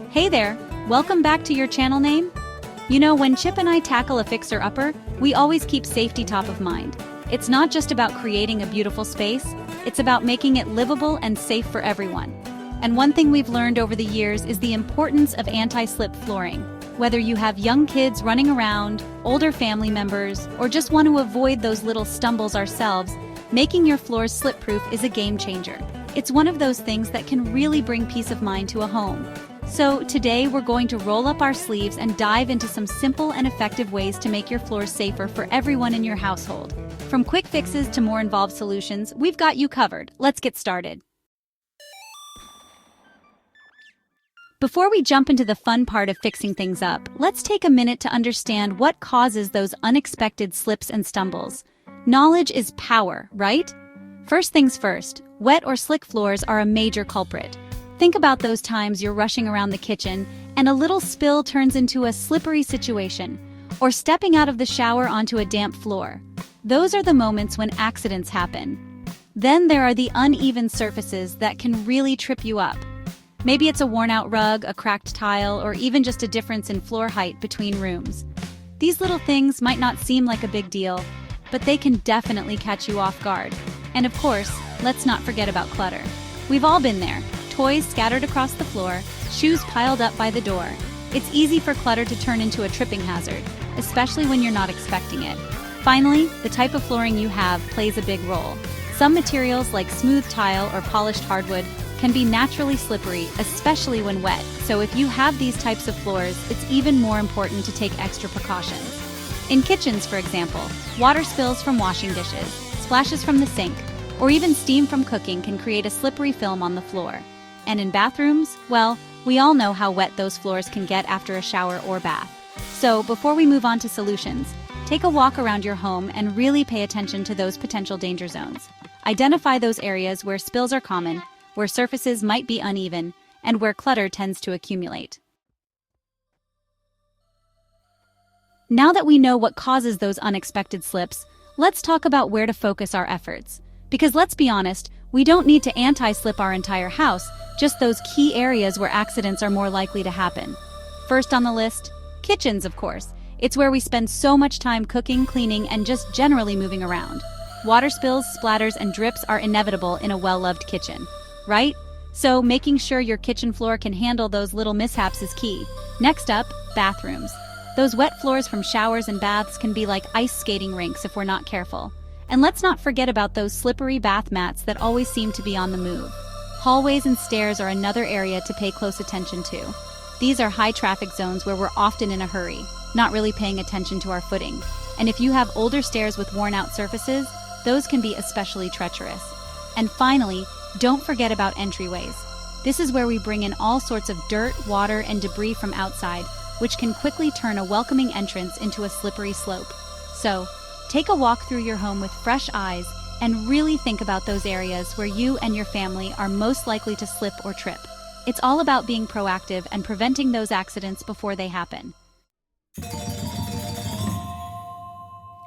Hey there, welcome back to your channel name. You know, when Chip and I tackle a fixer-upper, we always keep safety top of mind. It's not just about creating a beautiful space, it's about making it livable and safe for everyone. And one thing we've learned over the years is the importance of anti-slip flooring. Whether you have young kids running around, older family members, or just want to avoid those little stumbles ourselves, making your floors slip-proof is a game changer. It's one of those things that can really bring peace of mind to a home. So today we're going to roll up our sleeves and dive into some simple and effective ways to make your floors safer for everyone in your household. From quick fixes to more involved solutions, we've got you covered. Let's get started. Before we jump into the fun part of fixing things up, let's take a minute to understand what causes those unexpected slips and stumbles. Knowledge is power, right? First things first, wet or slick floors are a major culprit. Think about those times you're rushing around the kitchen and a little spill turns into a slippery situation, or stepping out of the shower onto a damp floor. Those are the moments when accidents happen. Then there are the uneven surfaces that can really trip you up. Maybe it's a worn-out rug, a cracked tile, or even just a difference in floor height between rooms. These little things might not seem like a big deal, but they can definitely catch you off guard. And of course, let's not forget about clutter. We've all been there. Toys scattered across the floor, shoes piled up by the door. It's easy for clutter to turn into a tripping hazard, especially when you're not expecting it. Finally, the type of flooring you have plays a big role. Some materials like smooth tile or polished hardwood can be naturally slippery, especially when wet. So if you have these types of floors, it's even more important to take extra precautions. In kitchens, for example, water spills from washing dishes, splashes from the sink, or even steam from cooking can create a slippery film on the floor. And in bathrooms, well, we all know how wet those floors can get after a shower or bath. So before we move on to solutions, take a walk around your home and really pay attention to those potential danger zones. Identify those areas where spills are common, where surfaces might be uneven, and where clutter tends to accumulate. Now that we know what causes those unexpected slips, let's talk about where to focus our efforts. Because let's be honest, we don't need to anti-slip our entire house, just those key areas where accidents are more likely to happen. First on the list, kitchens, of course. It's where we spend so much time cooking, cleaning, and just generally moving around. Water spills, splatters, and drips are inevitable in a well-loved kitchen, right? So making sure your kitchen floor can handle those little mishaps is key. Next up, bathrooms. Those wet floors from showers and baths can be like ice skating rinks if we're not careful. And let's not forget about those slippery bath mats that always seem to be on the move. Hallways and stairs are another area to pay close attention to. These are high traffic zones where we're often in a hurry, not really paying attention to our footing. And if you have older stairs with worn out surfaces, those can be especially treacherous. And finally, don't forget about entryways. This is where we bring in all sorts of dirt, water, and debris from outside, which can quickly turn a welcoming entrance into a slippery slope. So, take a walk through your home with fresh eyes and really think about those areas where you and your family are most likely to slip or trip. It's all about being proactive and preventing those accidents before they happen.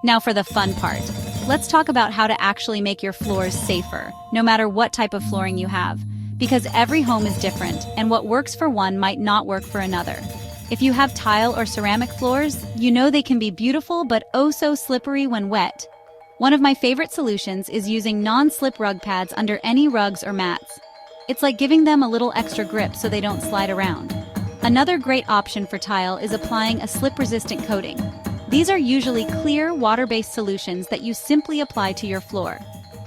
Now for the fun part. Let's talk about how to actually make your floors safer, no matter what type of flooring you have. Because every home is different, and what works for one might not work for another. If you have tile or ceramic floors, you know they can be beautiful but oh so slippery when wet. One of my favorite solutions is using non-slip rug pads under any rugs or mats. It's like giving them a little extra grip so they don't slide around. Another great option for tile is applying a slip-resistant coating. These are usually clear, water-based solutions that you simply apply to your floor.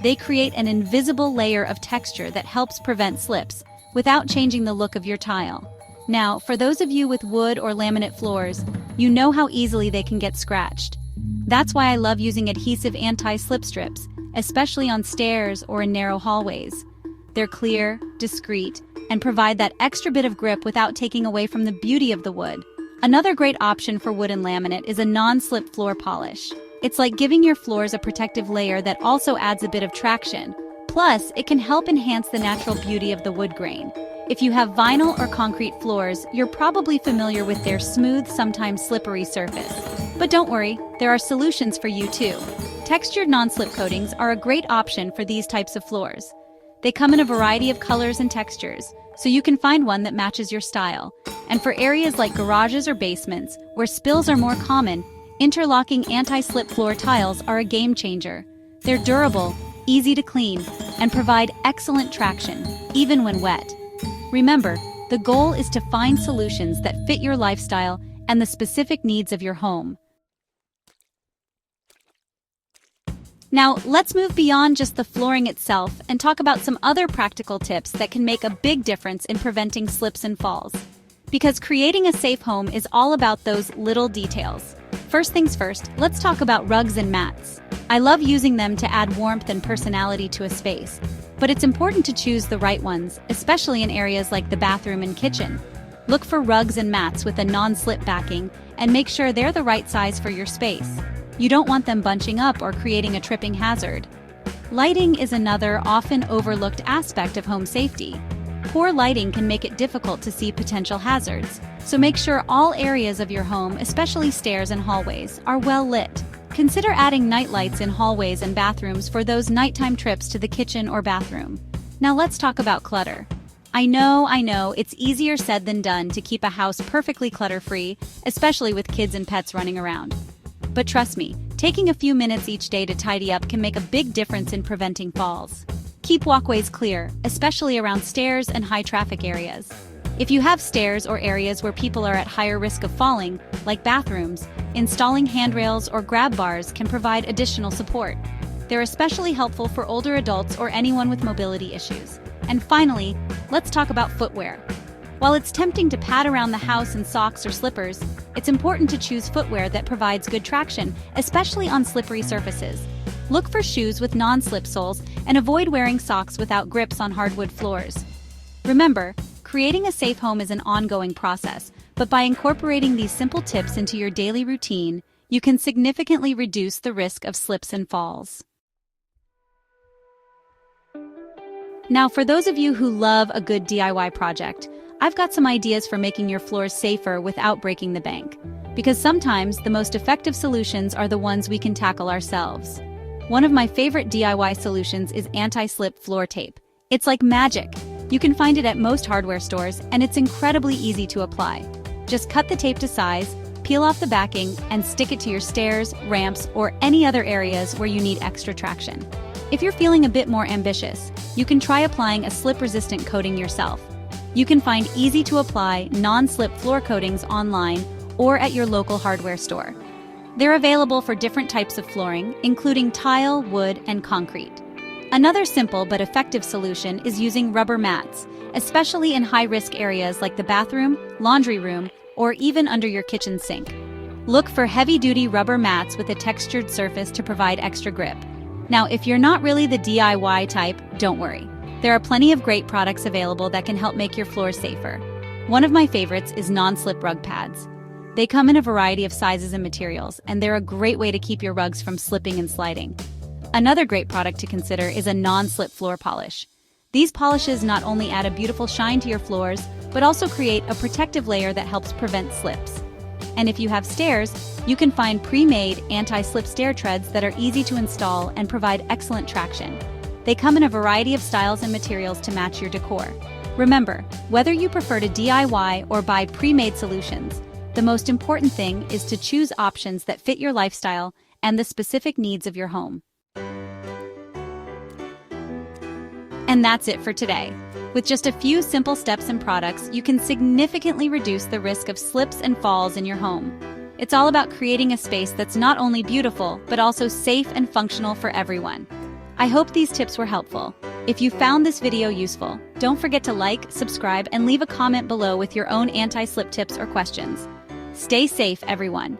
They create an invisible layer of texture that helps prevent slips without changing the look of your tile. Now, for those of you with wood or laminate floors, you know how easily they can get scratched. That's why I love using adhesive anti-slip strips, especially on stairs or in narrow hallways. They're clear, discreet, and provide that extra bit of grip without taking away from the beauty of the wood. Another great option for wood and laminate is a non-slip floor polish. It's like giving your floors a protective layer that also adds a bit of traction. Plus, it can help enhance the natural beauty of the wood grain. If you have vinyl or concrete floors, you're probably familiar with their smooth, sometimes slippery surface. But don't worry, there are solutions for you too. Textured non-slip coatings are a great option for these types of floors. They come in a variety of colors and textures, so you can find one that matches your style. And for areas like garages or basements, where spills are more common, interlocking anti-slip floor tiles are a game changer. They're durable, easy to clean, and provide excellent traction, even when wet. Remember, the goal is to find solutions that fit your lifestyle and the specific needs of your home. Now, let's move beyond just the flooring itself and talk about some other practical tips that can make a big difference in preventing slips and falls. Because creating a safe home is all about those little details. First things first, let's talk about rugs and mats. I love using them to add warmth and personality to a space, but it's important to choose the right ones, especially in areas like the bathroom and kitchen. Look for rugs and mats with a non-slip backing and make sure they're the right size for your space. You don't want them bunching up or creating a tripping hazard. Lighting is another often overlooked aspect of home safety. Poor lighting can make it difficult to see potential hazards, so make sure all areas of your home, especially stairs and hallways, are well lit. Consider adding night lights in hallways and bathrooms for those nighttime trips to the kitchen or bathroom. Now let's talk about clutter. I know, it's easier said than done to keep a house perfectly clutter-free, especially with kids and pets running around. But trust me, taking a few minutes each day to tidy up can make a big difference in preventing falls. Keep walkways clear, especially around stairs and high-traffic areas. If you have stairs or areas where people are at higher risk of falling, like bathrooms, installing handrails or grab bars can provide additional support. They're especially helpful for older adults or anyone with mobility issues. And finally, let's talk about footwear. While it's tempting to pad around the house in socks or slippers, it's important to choose footwear that provides good traction, especially on slippery surfaces. Look for shoes with non-slip soles and avoid wearing socks without grips on hardwood floors. Remember, creating a safe home is an ongoing process, but by incorporating these simple tips into your daily routine, you can significantly reduce the risk of slips and falls. Now, for those of you who love a good DIY project, I've got some ideas for making your floors safer without breaking the bank. Because sometimes the most effective solutions are the ones we can tackle ourselves. One of my favorite DIY solutions is anti-slip floor tape. It's like magic. You can find it at most hardware stores, and it's incredibly easy to apply. Just cut the tape to size, peel off the backing, and stick it to your stairs, ramps, or any other areas where you need extra traction. If you're feeling a bit more ambitious, you can try applying a slip-resistant coating yourself. You can find easy-to-apply, non-slip floor coatings online or at your local hardware store. They're available for different types of flooring, including tile, wood, and concrete. Another simple but effective solution is using rubber mats, especially in high-risk areas like the bathroom, laundry room, or even under your kitchen sink. Look for heavy-duty rubber mats with a textured surface to provide extra grip. Now, if you're not really the DIY type, don't worry. There are plenty of great products available that can help make your floors safer. One of my favorites is non-slip rug pads. They come in a variety of sizes and materials, and they're a great way to keep your rugs from slipping and sliding. Another great product to consider is a non-slip floor polish. These polishes not only add a beautiful shine to your floors, but also create a protective layer that helps prevent slips. And if you have stairs, you can find pre-made anti-slip stair treads that are easy to install and provide excellent traction. They come in a variety of styles and materials to match your decor. Remember, whether you prefer to DIY or buy pre-made solutions, the most important thing is to choose options that fit your lifestyle and the specific needs of your home. And that's it for today. With just a few simple steps and products, you can significantly reduce the risk of slips and falls in your home. It's all about creating a space that's not only beautiful, but also safe and functional for everyone. I hope these tips were helpful. If you found this video useful, don't forget to like, subscribe, and leave a comment below with your own anti-slip tips or questions. Stay safe, everyone.